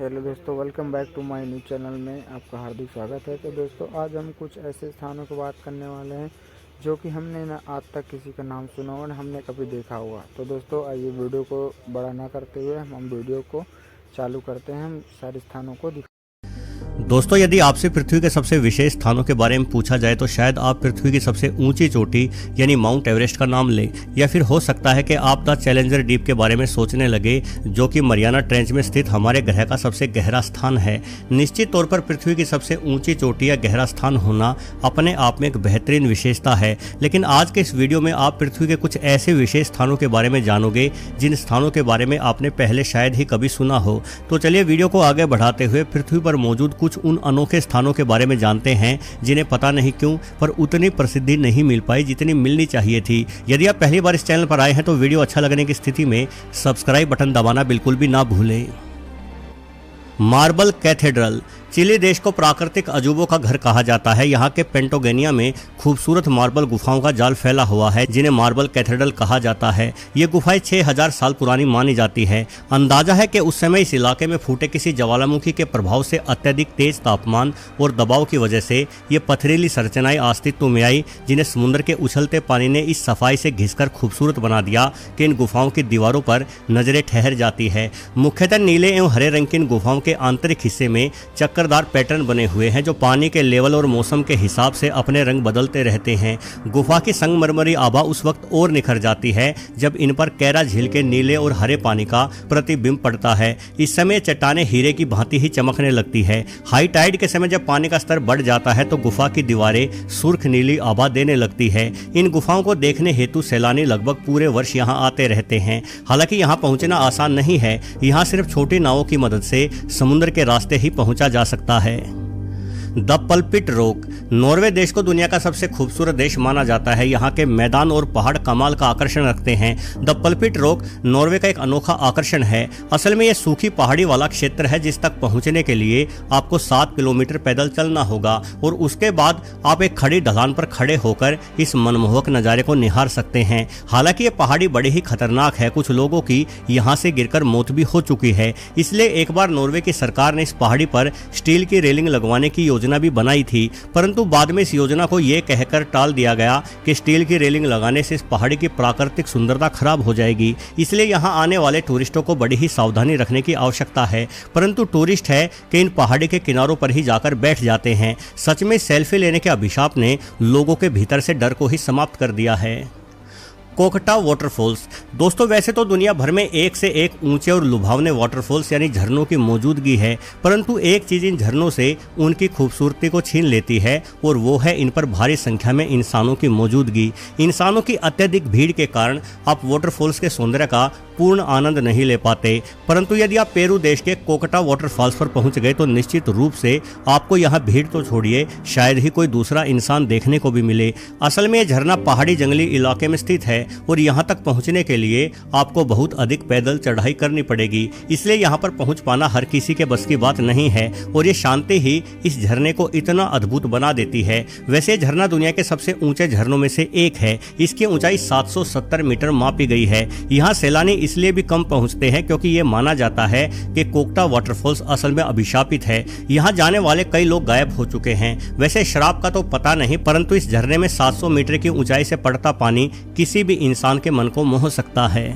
Hello दोस्तों, welcome back to my new channel में आपका हार्दिक स्वागत है। तो दोस्तों, आज हम कुछ ऐसे स्थानों की बात करने वाले हैं जो कि हमने ना आज तक किसी का नाम सुना और हमने कभी देखा हुआ। तो दोस्तों, आइए वीडियो को बड़ा ना करते हुए हम वीडियो को चालू करते हैं। हम सारे स्थानों को दोस्तों, यदि आपसे पृथ्वी के सबसे विशेष स्थानों के बारे में पूछा जाए तो शायद आप पृथ्वी की सबसे ऊंची चोटी यानी माउंट एवरेस्ट का नाम लें, या फिर हो सकता है कि आप द चैलेंजर डीप के बारे में सोचने लगे, जो कि मरियाना ट्रेंच में स्थित हमारे ग्रह का सबसे गहरा स्थान है। निश्चित तौर पर पृथ्वी की सबसे ऊंची चोटी या गहरा स्थान होना अपने आप में एक बेहतरीन विशेषता है, लेकिन आज के इस वीडियो में आप पृथ्वी के कुछ ऐसे विशेष स्थानों के बारे में जानोगे जिन स्थानों के बारे में आपने पहले शायद ही कभी सुना हो। तो चलिए वीडियो को आगे बढ़ाते हुए पृथ्वी पर मौजूद कुछ उन अनोखे स्थानों के बारे में जानते हैं जिन्हें पता नहीं क्यों पर उतनी प्रसिद्धि नहीं मिल पाई जितनी मिलनी चाहिए थी। यदि आप पहली बार इस चैनल पर आए हैं तो वीडियो अच्छा लगने की स्थिति में सब्सक्राइब बटन दबाना बिल्कुल भी ना भूलें। मार्बल कैथेड्रल चिली देश को प्राकृतिक अजूबों का घर कहा जाता है। यहाँ के पेंटोगेनिया में खूबसूरत मार्बल गुफाओं का जाल फैला हुआ है जिन्हें मार्बल कैथेड्रल कहा जाता है। ये गुफाएं 6000 साल पुरानी मानी जाती है। अंदाजा है कि उस समय इस इलाके में फूटे किसी ज्वालामुखी के प्रभाव से अत्यधिक तेज तापमान और दबाव की वजह से ये पथरीली संरचनाएं अस्तित्व में आई, जिन्हें समुद्र के उछलते पानी ने इस सफाई से घिसकर खूबसूरत बना दिया कि इन गुफाओं की दीवारों पर नजरें ठहर जाती है। मुख्यतः नीले एवं हरे रंग की इन गुफाओं के आंतरिक हिस्से में चक्करदार पैटर्न बने हुए हैं जो पानी के लेवल और मौसम के हिसाब से अपने रंग बदलते रहते हैं। गुफा की संगमरमरी आभा उस वक्त और निखर जाती है जब इन पर कैरा झील के नीले और हरे पानी का प्रतिबिंब पड़ता है। इस समय चट्टानें हीरे की भांति ही चमकने लगती है। हाई टाइड के समय जब पानी का स्तर बढ़ जाता है तो गुफा की दीवारें सुर्ख नीली आभा देने लगती है। इन गुफाओं को देखने हेतु सैलानी लगभग पूरे वर्ष यहाँ आते रहते हैं। हालांकि यहाँ पहुँचना आसान नहीं है। यहाँ सिर्फ छोटी नावों की मदद से समुद्र के रास्ते ही पहुँचा जा सकता है। द पल्पिट रॉक नॉर्वे देश को दुनिया का सबसे खूबसूरत देश माना जाता है। यहाँ के मैदान और पहाड़ कमाल का आकर्षण रखते हैं। द पल्पिट रॉक नॉर्वे का एक अनोखा आकर्षण है। असल में यह सूखी पहाड़ी वाला क्षेत्र है जिस तक पहुँचने के लिए आपको 7 किलोमीटर पैदल चलना होगा और उसके बाद आप एक खड़ी ढलान पर खड़े होकर इस मनमोहक नज़ारे को निहार सकते हैं। हालांकि यह पहाड़ी बड़ी ही खतरनाक है। कुछ लोगों की यहाँ से गिरकर मौत भी हो चुकी है। इसलिए एक बार नॉर्वे की सरकार ने इस पहाड़ी पर स्टील की रेलिंग लगवाने की योजना भी बनाई थी, परंतु बाद में इस योजना को यह कहकर टाल दिया गया कि स्टील की रेलिंग लगाने से इस पहाड़ी की प्राकृतिक सुंदरता खराब हो जाएगी। इसलिए यहां आने वाले टूरिस्टों को बड़ी ही सावधानी रखने की आवश्यकता है। परंतु टूरिस्ट है कि इन पहाड़ी के किनारों पर ही जाकर बैठ जाते हैं। सच में सेल्फी लेने के अभिशाप ने लोगों के भीतर से डर को ही समाप्त कर दिया है। कोकटा वाटरफॉल्स दोस्तों, वैसे तो दुनिया भर में एक से एक ऊंचे और लुभावने वाटरफॉल्स यानी झरनों की मौजूदगी है, परंतु एक चीज इन झरनों से उनकी खूबसूरती को छीन लेती है और वो है इन पर भारी संख्या में इंसानों की मौजूदगी। इंसानों की अत्यधिक भीड़ के कारण आप वाटरफॉल्स के सौंदर्य का पूर्ण आनंद नहीं ले पाते। परंतु यदि आप पेरू देश के कोकटा वाटरफॉल्स पर पहुंच गए तो निश्चित रूप से आपको यहाँ भीड़ तो छोड़िए, शायद ही कोई दूसरा इंसान देखने को भी मिले। असल में यह झरना पहाड़ी जंगली इलाके में स्थित है और यहाँ तक पहुँचने के लिए आपको बहुत अधिक पैदल चढ़ाई करनी पड़ेगी। इसलिए यहाँ पर पहुँच पाना हर किसी के बस की बात नहीं है और ये शांति ही इस झरने को इतना अद्भुत बना देती है। वैसे झरना दुनिया के सबसे ऊंचे झरनों में से एक है। इसकी ऊंचाई 770 मीटर मापी गई है। यहाँ सैलानी इसलिए भी कम पहुँचते हैं क्योंकि ये माना जाता है कि कोकटा वाटरफॉल्स असल में अभिशापित है। यहाँ जाने वाले कई लोग गायब हो चुके हैं। वैसे श्राप का तो पता नहीं, परंतु इस झरने में 700 मीटर की ऊंचाई से पड़ता पानी किसी भी इंसान के मन को मोह सकता है।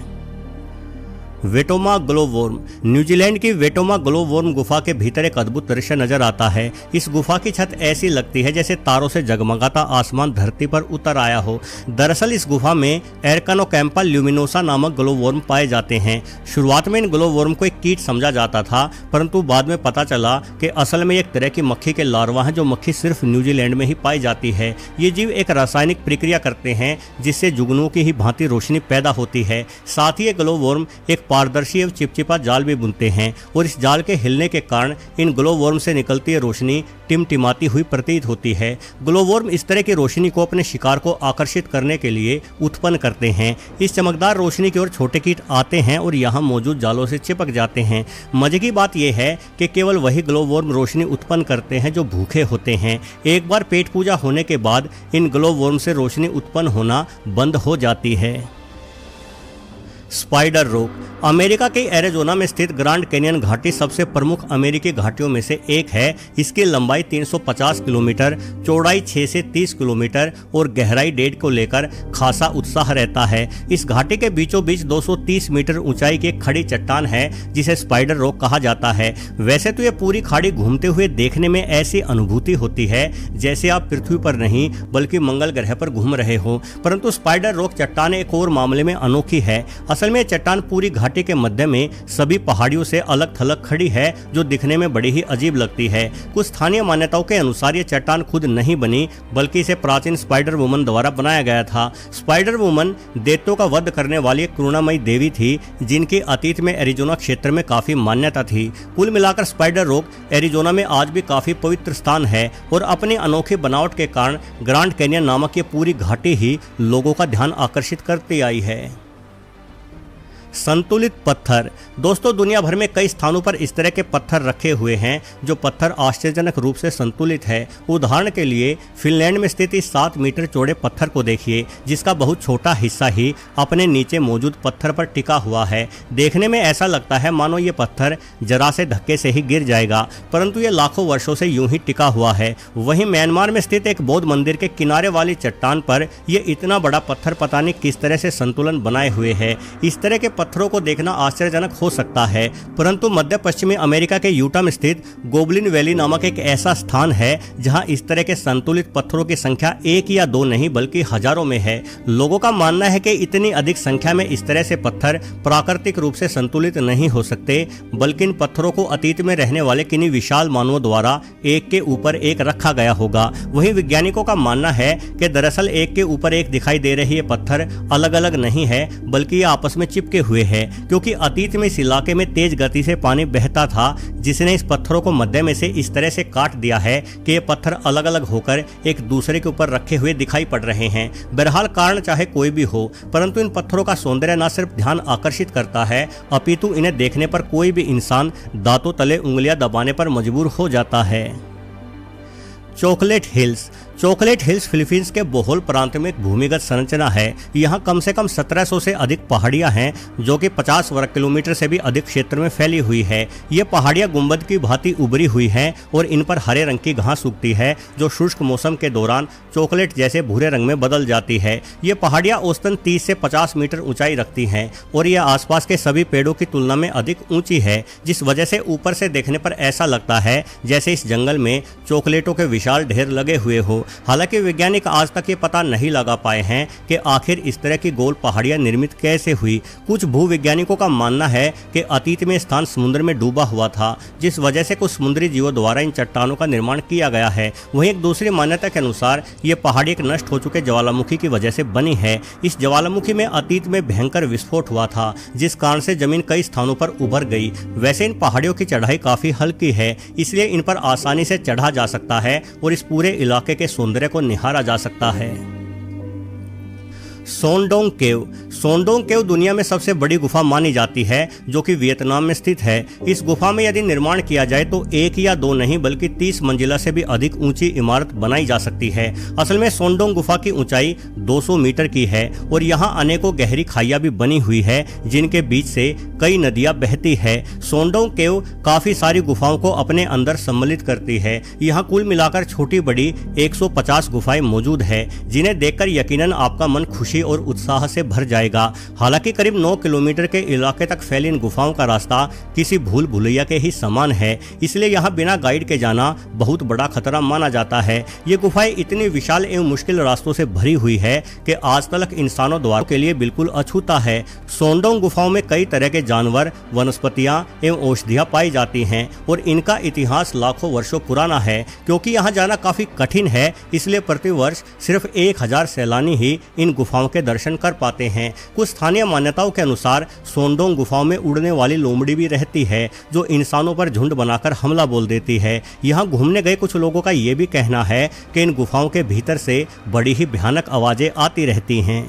वेटोमा ग्लोवर्म न्यूजीलैंड की वेटोमा ग्लोवर्म गुफा के भीतर एक अद्भुत दृश्य नजर आता है। इस गुफा की छत ऐसी लगती है जैसे तारों से जगमगाता आसमान धरती पर उतर आया हो। दरअसल इस गुफा में एरकानोकैम्पा ल्यूमिनोसा नामक ग्लोवर्म पाए जाते हैं। शुरुआत में इन ग्लोवर्म को एक कीट समझा जाता था, परंतु बाद में पता चला कि असल में एक तरह की मक्खी के लार्वा हैं जो मक्खी सिर्फ न्यूजीलैंड में ही पाई जाती है। ये जीव एक रासायनिक प्रक्रिया करते हैं जिससे जुगनुओं की ही भांति रोशनी पैदा होती है। साथ ही ये ग्लोवर्म एक पारदर्शी एवं चिपचिपा जाल भी बुनते हैं और इस जाल के हिलने के कारण इन ग्लोवर्म से निकलती रोशनी टिमटिमाती हुई प्रतीत होती है। ग्लोवर्म इस तरह की रोशनी को अपने शिकार को आकर्षित करने के लिए उत्पन्न करते हैं। इस चमकदार रोशनी की ओर छोटे कीट आते हैं और यहाँ मौजूद जालों से चिपक जाते हैं। मजे की बात यह है कि केवल वही ग्लोवर्म रोशनी उत्पन्न करते हैं जो भूखे होते हैं। एक बार पेट पूजा होने के बाद इन ग्लोवर्म से रोशनी उत्पन्न होना बंद हो जाती है। स्पाइडर रॉक अमेरिका के एरिज़ोना में स्थित ग्रैंड कैनियन घाटी सबसे प्रमुख अमेरिकी घाटियों में से एक है। इसकी लंबाई 350 किलोमीटर, चौड़ाई 6 से 30 किलोमीटर और गहराई 1.5 को लेकर खासा उत्साह रहता है। इस घाटी के बीचों बीच 230 मीटर ऊंचाई की एक खड़ी चट्टान है जिसे स्पाइडर रॉक कहा जाता है। वैसे तो ये पूरी खाड़ी घूमते हुए देखने में ऐसी अनुभूति होती है जैसे आप पृथ्वी पर नहीं बल्कि मंगल ग्रह पर घूम रहे हो, परंतु स्पाइडर रॉक चट्टान एक और मामले में अनोखी है। असल में चट्टान पूरी घाटी के मध्य में सभी पहाड़ियों से अलग थलग खड़ी है जो दिखने में बड़ी ही अजीब लगती है। कुछ स्थानीय मान्यताओं के अनुसार ये चट्टान खुद नहीं बनी बल्कि इसे प्राचीन स्पाइडर वुमन द्वारा बनाया गया था। स्पाइडर वुमन दैत्यों का वध करने वाली एक करुणामयी देवी थी जिनकी अतीत में एरिज़ोना क्षेत्र में काफी मान्यता थी। कुल मिलाकर स्पाइडर रॉक एरिज़ोना में आज भी काफी पवित्र स्थान है और अपनी अनोखी बनावट के कारण ग्रैंड कैनियन नामक ये पूरी घाटी ही लोगों का ध्यान आकर्षित करती आई है। संतुलित पत्थर दोस्तों, दुनिया भर में कई स्थानों पर इस तरह के पत्थर रखे हुए हैं जो पत्थर आश्चर्यजनक रूप से संतुलित है। उदाहरण के लिए फिनलैंड में स्थित इस 7 मीटर चौड़े पत्थर को देखिए जिसका बहुत छोटा हिस्सा ही अपने नीचे मौजूद पत्थर पर टिका हुआ है। देखने में ऐसा लगता है मानो ये पत्थर जरा से धक्के से ही गिर जाएगा, परंतु ये लाखों वर्षों से यूं ही टिका हुआ है। वहीं म्यांमार में स्थित एक बौद्ध मंदिर के किनारे वाली चट्टान पर यह इतना बड़ा पत्थर पता नहीं किस तरह से संतुलन बनाए हुए है। इस तरह के पत्थरों को देखना आश्चर्यजनक हो सकता है, परंतु मध्य पश्चिमी अमेरिका के यूटा में स्थित गोबलिन वैली नामक एक ऐसा स्थान है जहां इस तरह के संतुलित पत्थरों की संख्या 1 या 2 नहीं बल्कि हजारों में है। लोगों का मानना है कि इतनी अधिक संख्या में इस तरह से पत्थर प्राकृतिक रूप से संतुलित नहीं हो सकते बल्कि इन पत्थरों को अतीत में रहने वाले किन्हीं विशाल मानवों द्वारा एक के ऊपर एक रखा गया होगा। वहीं वैज्ञानिकों का मानना है कि दरअसल एक के ऊपर एक दिखाई दे रही ये पत्थर अलग अलग नहीं है बल्कि ये आपस में चिपके हुए है, क्योंकि अतीत में इस इलाके में तेज गति से पानी बहता था जिसने इस पत्थरों को मध्य में से इस तरह से काट दिया है कि ये पत्थर अलग अलग होकर एक दूसरे के ऊपर रखे हुए दिखाई पड़ रहे हैं। बहरहाल कारण चाहे कोई भी हो, परंतु इन पत्थरों का सौंदर्य न सिर्फ ध्यान आकर्षित करता है अपितु इन्हें देखने पर कोई भी इंसान दांतों तले उंगलियां दबाने पर मजबूर हो जाता है। चॉकलेट हिल्स फिलीपींस के बोहोल प्रांत में एक भूमिगत संरचना है। यहाँ कम से कम 1700 से अधिक पहाड़ियाँ हैं जो कि 50 वर्ग किलोमीटर से भी अधिक क्षेत्र में फैली हुई है। ये पहाड़ियाँ गुंबद की भांति उभरी हुई हैं और इन पर हरे रंग की घास उगती है जो शुष्क मौसम के दौरान चॉकलेट जैसे भूरे रंग में बदल जाती है। ये पहाड़ियाँ औसतन 30 से 50 मीटर ऊंचाई रखती हैं और यह आसपास के सभी पेड़ों की तुलना में अधिक ऊंची है, जिस वजह से ऊपर से देखने पर ऐसा लगता है जैसे इस जंगल में चॉकलेटों के विशाल ढेर लगे हुए हो। हालांकि वैज्ञानिक आज तक ये पता नहीं लगा पाए हैं कि आखिर इस तरह की गोल पहाड़ियां निर्मित कैसे हुई। कुछ भूवैज्ञानिकों का मानना है कि अतीत में स्थान समुद्र में डूबा हुआ था जिस वजह से कुछ समुद्री जीवों द्वारा इन चट्टानों का निर्माण किया गया है। वहीं एक दूसरी मान्यता के अनुसार ये पहाड़ी एक नष्ट हो चुके ज्वालामुखी की वजह से बनी है। इस ज्वालामुखी में अतीत में भयंकर विस्फोट हुआ था जिस कारण से जमीन कई स्थानों पर उभर गई। वैसे इन पहाड़ियों की चढ़ाई काफी हल्की है, इसलिए इन पर आसानी से चढ़ा जा सकता है और इस पूरे इलाके के सौंदर्य को निहारा जा सकता है। सोंडोंग केव दुनिया में सबसे बड़ी गुफा मानी जाती है जो कि वियतनाम में स्थित है। इस गुफा में यदि निर्माण किया जाए तो 1 या 2 नहीं बल्कि 30 मंजिला से भी अधिक ऊंची इमारत बनाई जा सकती है। असल में सोंडोंग गुफा की ऊंचाई 200 मीटर की है और यहाँ अनेकों गहरी खाइयां भी बनी हुई है जिनके बीच से कई नदियां बहती है। सोंडोंग केव काफी सारी गुफाओं को अपने अंदर सम्मिलित करती है। यहाँ कुल मिलाकर छोटी बड़ी 150 गुफाएं मौजूद है जिन्हें देखकर यकीनन आपका मन खुशी और उत्साह से भर जाएगा। हालांकि करीब 9 किलोमीटर के इलाके तक फैली इन गुफाओं का रास्ता किसी भूल भुलैया के ही समान है, इसलिए यहाँ बिना गाइड के जाना बहुत बड़ा खतरा माना जाता है। ये गुफाएं इतनी विशाल एवं मुश्किल रास्तों से भरी हुई है कि आज तक इंसानों द्वारा के लिए बिल्कुल अछूता है। सोंडोंग गुफाओं में कई तरह के जानवर, वनस्पतियां एवं औषधियां पाई जाती हैं और इनका इतिहास लाखों वर्षों पुराना है। क्योंकि यहाँ जाना काफी कठिन है, इसलिए प्रतिवर्ष सिर्फ 1000 सैलानी ही इन गुफाओं के दर्शन कर पाते हैं। कुछ स्थानीय मान्यताओं के अनुसार सोंडोंग गुफाओं में उड़ने वाली लोमड़ी भी रहती है जो इंसानों पर झुंड बनाकर हमला बोल देती है। यहाँ घूमने गए कुछ लोगों का ये भी कहना है कि इन गुफाओं के भीतर से बड़ी ही भयानक आवाजें आती रहती हैं।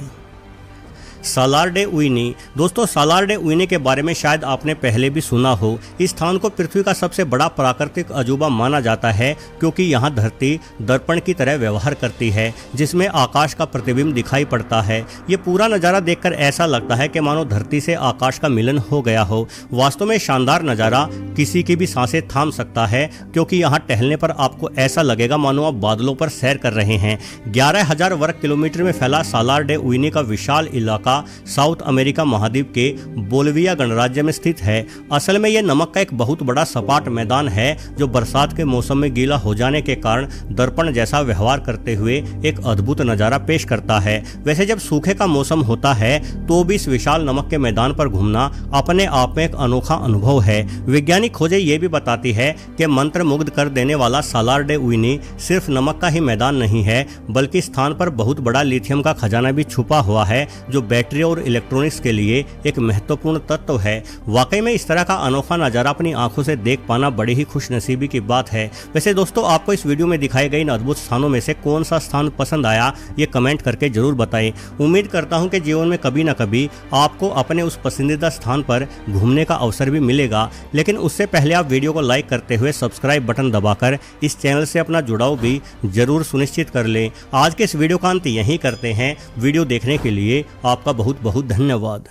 सालार डे उइनी। दोस्तों, सालार डे उइनी के बारे में शायद आपने पहले भी सुना हो। इस स्थान को पृथ्वी का सबसे बड़ा प्राकृतिक अजूबा माना जाता है क्योंकि यहाँ धरती दर्पण की तरह व्यवहार करती है जिसमें आकाश का प्रतिबिंब दिखाई पड़ता है। ये पूरा नज़ारा देखकर ऐसा लगता है कि मानो धरती से आकाश का मिलन हो गया हो। वास्तव में शानदार नज़ारा किसी की भी सांसें थाम सकता है क्योंकि यहाँ टहलने पर आपको ऐसा लगेगा मानो आप बादलों पर सैर कर रहे हैं। 11,000 वर्ग किलोमीटर में फैला सालार डे उइनी का विशाल इलाका साउथ अमेरिका महाद्वीप के बोलिविया गणराज्य में स्थित है। असल में यह नमक का एक बहुत बड़ा सपाट मैदान है जो बरसात के मौसम में गीला हो जाने के कारण दर्पण जैसा व्यवहार करते हुए एक अद्भुत नज़ारा पेश करता है। वैसे जब सूखे का मौसम होता है तो भी इस विशाल नमक के मैदान पर घूमना अपने आप में एक अनोखा अनुभव है। वैज्ञानिक खोजें ये भी बताती है कि मंत्र मुग्ध कर देने वाला सालार डे उइनी सिर्फ नमक का ही मैदान नहीं है बल्कि स्थान पर बहुत बड़ा लिथियम का खजाना भी छुपा हुआ है जो बैटरी और इलेक्ट्रॉनिक्स के लिए एक महत्वपूर्ण तत्व है। वाकई में इस तरह का अनोखा नज़ारा अपनी आंखों से देख पाना बड़ी ही खुशनसीबी की बात है। वैसे दोस्तों, आपको इस वीडियो में दिखाए गए इन अद्भुत स्थानों में से कौन सा स्थान पसंद आया ये कमेंट करके जरूर बताएं। उम्मीद करता हूं कि जीवन में कभी ना कभी आपको अपने उस पसंदीदा स्थान पर घूमने का अवसर भी मिलेगा। लेकिन उससे पहले आप वीडियो को लाइक करते हुए सब्सक्राइब बटन दबाकर इस चैनल से अपना जुड़ाव भी जरूर सुनिश्चित कर लें। आज के इस वीडियो का अंत यहीं करते हैं। वीडियो देखने के लिए आपका बहुत बहुत धन्यवाद।